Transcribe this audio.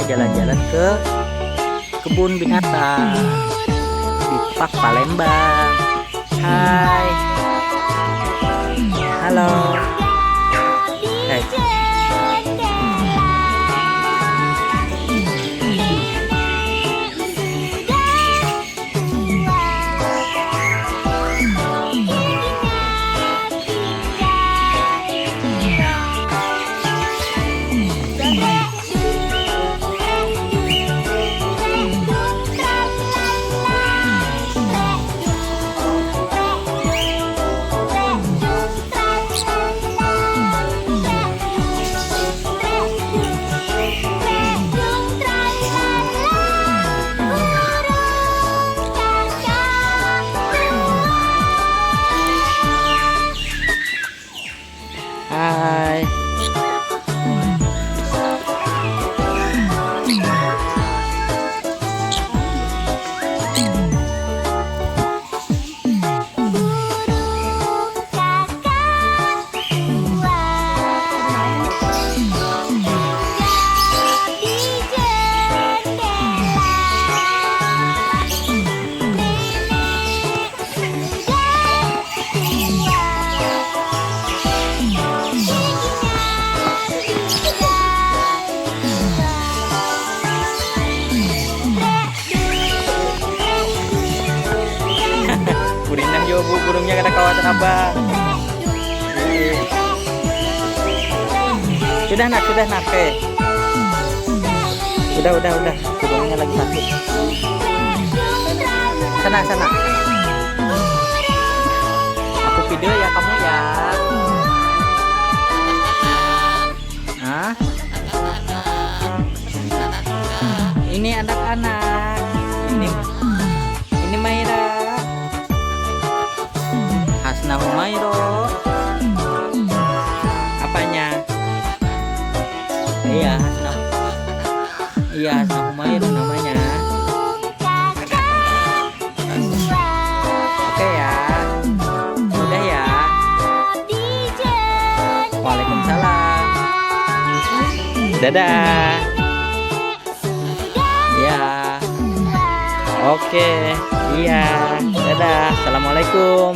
jalan-jalan ke kebun binatang di Park Palembang. Hai. Halo. Hai. Hai. Burinah jo bu, burungnya kada kawasan abang. Sudah nak, ke. Udah. Burungnya lagi sakit. Sana. Aku video ya kamu ya. Hah? Ini anak-anak. Ini Maira. Hasna Humairo. Apanya? Iya Hasna Humairo namanya. Oke ya. Udah ya. Waalaikumsalam. Dadah. Ya. Oke. Iya. Dadah. Assalamualaikum.